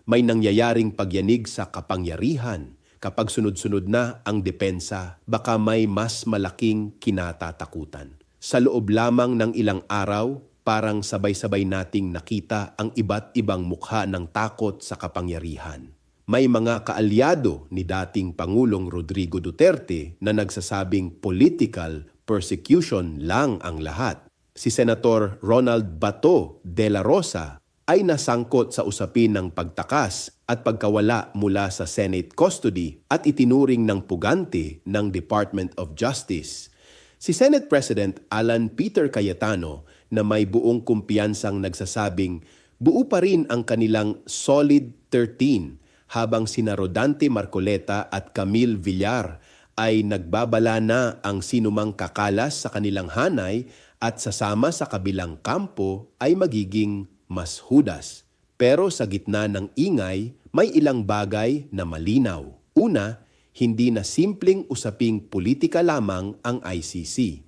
may nangyayaring pagyanig sa kapangyarihan. Kapag sunod-sunod na ang depensa, baka may mas malaking kinatatakutan. Sa loob lamang ng ilang araw, parang sabay-sabay nating nakita ang iba't ibang mukha ng takot sa kapangyarihan. May mga kaalyado ni dating Pangulong Rodrigo Duterte na nagsasabing political persecution lang ang lahat. Si Senator Ronald Bato de la Rosa ay nasangkot sa usapin ng pagtakas at pagkawala mula sa Senate custody at itinuring ng pugante ng Department of Justice. Si Senate President Alan Peter Cayetano na may buong kumpiyansang nagsasabing buo pa rin ang kanilang Solid 13 habang sina Rodante Marcoleta at Camille Villar ay nagbabala na ang sinumang kakalas sa kanilang hanay at sasama sa kabilang kampo ay magiging mas hudas. Pero sa gitna ng ingay, may ilang bagay na malinaw. Una, hindi na simpleng usaping politika lamang ang ICC.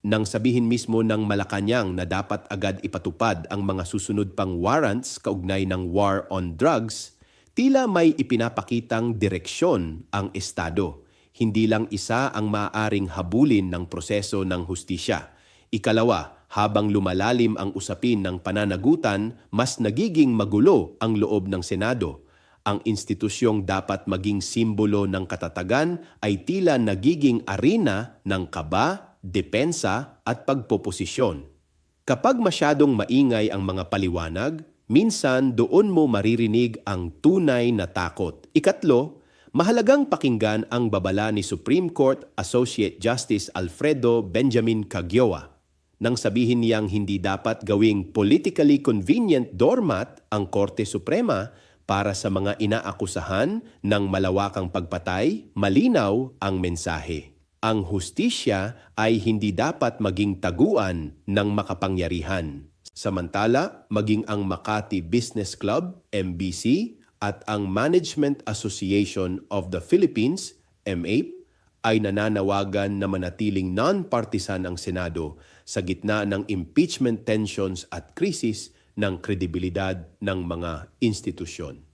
Nang sabihin mismo ng Malacanang na dapat agad ipatupad ang mga susunod pang warrants kaugnay ng war on drugs, tila may ipinapakitang direksyon ang Estado. Hindi lang isa ang maaaring habulin ng proseso ng hustisya. Ikalawa, habang lumalalim ang usapin ng pananagutan, mas nagiging magulo ang loob ng Senado. Ang institusyong dapat maging simbolo ng katatagan ay tila nagiging arena ng kaba, depensa at pagpoposisyon. Kapag masyadong maingay ang mga paliwanag, minsan doon mo maririnig ang tunay na takot. Ikatlo, mahalagang pakinggan ang babala ni Supreme Court Associate Justice Alfredo Benjamin Cagioa nang sabihin niyang hindi dapat gawing politically convenient doormat ang Korte Suprema para sa mga inaakusahan ng malawakang pagpatay. Malinaw ang mensahe. Ang hustisya ay hindi dapat maging taguan ng makapangyarihan. Samantala, maging ang Makati Business Club, MBC, at ang Management Association of the Philippines, MAPE, ay nananawagan na manatiling non-partisan ang Senado sa gitna ng impeachment tensions at krisis ng kredibilidad ng mga institusyon.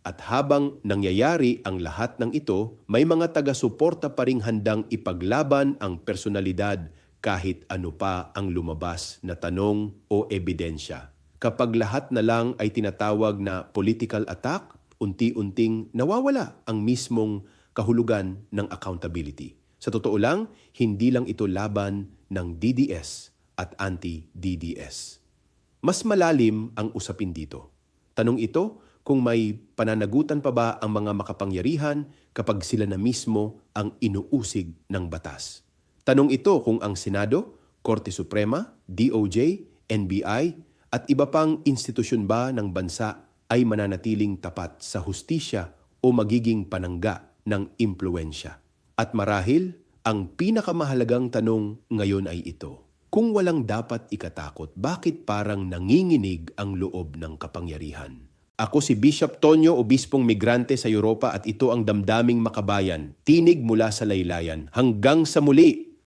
At habang nangyayari ang lahat ng ito, may mga taga-suporta pa ring handang ipaglaban ang personalidad kahit ano pa ang lumabas na tanong o ebidensya. Kapag lahat na lang ay tinatawag na political attack, unti-unting nawawala ang mismong kahulugan ng accountability. Sa totoo lang, hindi lang ito laban ng DDS at anti-DDS. Mas malalim ang usapin dito. Tanong ito kung may pananagutan pa ba ang mga makapangyarihan kapag sila na mismo ang inuusig ng batas. Tanong ito kung ang Senado, Korte Suprema, DOJ, NBI at iba pang institusyon ba ng bansa ay mananatiling tapat sa hustisya o magiging panangga ng impluwensya. At marahil, ang pinakamahalagang tanong ngayon ay ito. Kung walang dapat ikatakot, bakit parang nanginginig ang loob ng kapangyarihan? Ako si Bishop Tonyo, obispong migrante sa Europa at ito ang Damdaming Makabayan, tinig mula sa laylayan. Hanggang sa muli!